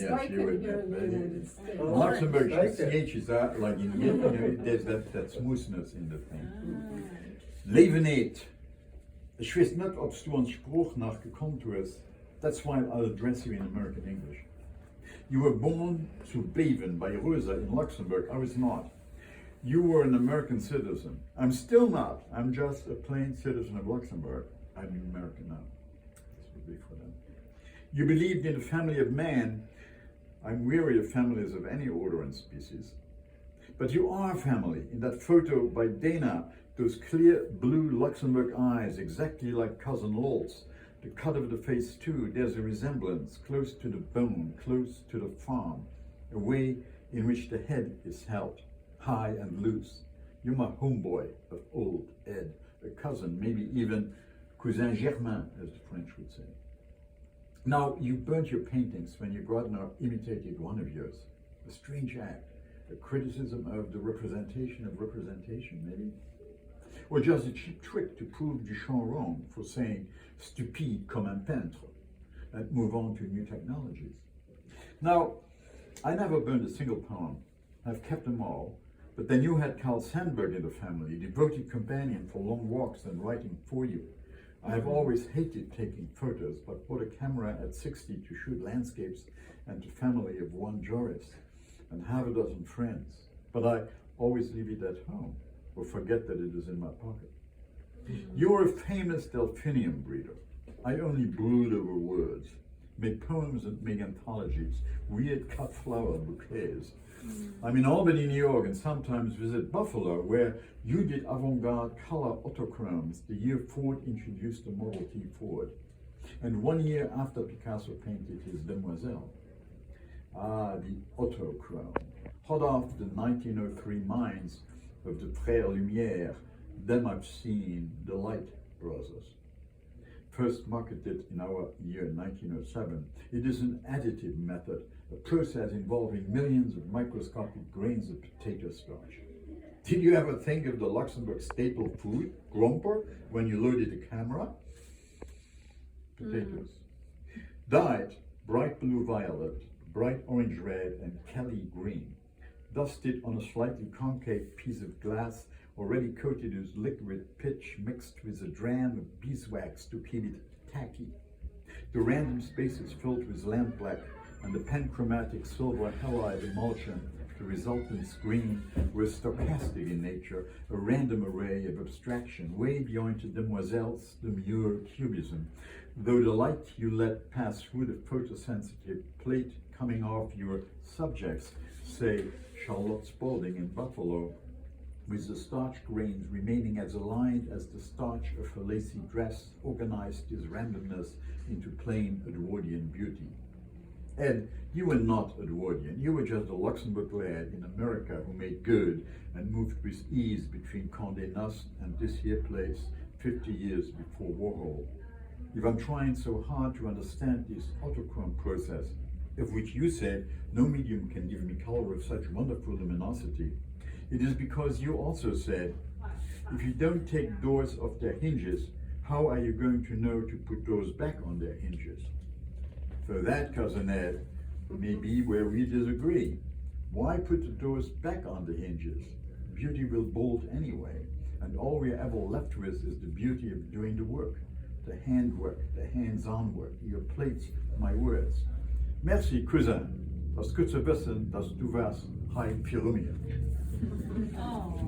yes, you would. here in the United States. In Luxembourg, Steichen. CH is that, like in, there's that smoothness in the thing. Leven niet. Ich weiß nicht, ob du an Spruch nachgekommen hast. That's why I'll address you in American English. You were born to Beven by Rosa in Luxembourg. I was not. You were an American citizen. I'm still not. I'm just a plain citizen of Luxembourg. I'm American now. This would be for them. You believed in the family of man. I'm weary of families of any order and species. But you are family. In that photo by Dana, those clear blue Luxembourg eyes, exactly like Cousin Lol's. The cut of the face too, there's a resemblance, close to the bone, close to the farm, a way in which the head is held, high and loose. You're my homeboy of old Ed, a cousin, maybe even cousin germain, as the French would say. Now, you burnt your paintings when your gardener imitated one of yours. A strange act, a criticism of the representation of representation, maybe? Or just a cheap trick to prove Duchamp wrong for saying stupide comme un peintre and move on to new technologies. Now, I never burned a single poem. I've kept them all. But then you had Carl Sandburg in the family, devoted companion for long walks and writing for you. I have always hated taking photos, but bought a camera at 60 to shoot landscapes and the family of one Joris and half a dozen friends. But I always leave it at home or forget that it is in my pocket. You're a famous delphinium breeder. I only brood over words, make poems and make anthologies, weird cut flower bouquets. I'm in Albany, New York, and sometimes visit Buffalo, where you did avant-garde color autochromes the year Ford introduced the Model T Ford, and 1 year after Picasso painted his Demoiselle. Ah, the autochrome, hot off the 1903 minds of the Frères Lumière. Them I've seen, the Light Brothers. First marketed in our year 1907, it is an additive method, a process involving millions of microscopic grains of potato starch. Did you ever think of the Luxembourg staple food, gromper, when you loaded the camera? Potatoes. Dyed bright blue violet, bright orange red, and Kelly green. Dusted on a slightly concave piece of glass already coated with liquid pitch mixed with a dram of beeswax to keep it tacky. The random spaces filled with lampblack and the panchromatic silver halide emulsion, the resultant screen, were stochastic in nature, a random array of abstraction, way beyond the Demoiselle's demure cubism, though the light you let pass through the photosensitive plate coming off your subjects, say Charlotte Spaulding in Buffalo, with the starch grains remaining as aligned as the starch of her lacy dress, organized his randomness into plain Edwardian beauty. Ed, you were not Edwardian. You were just a Luxembourg lad in America who made good and moved with ease between Condé Nast and this here place 50 years before Warhol. If I'm trying so hard to understand this autochrome process, of which you said no medium can give me color with such wonderful luminosity, it is because you also said, if you don't take doors off their hinges, how are you going to know to put doors back on their hinges? So that, Cousin Ed, may be where we disagree. Why put the doors back on the hinges? Beauty will bolt anyway, and all we're ever left with is the beauty of doing the work, the handwork, the hands-on work, your plates, my words. Merci, cousin. Das gut zu wissen, dass du warst, Hi, Pirumia. Oh.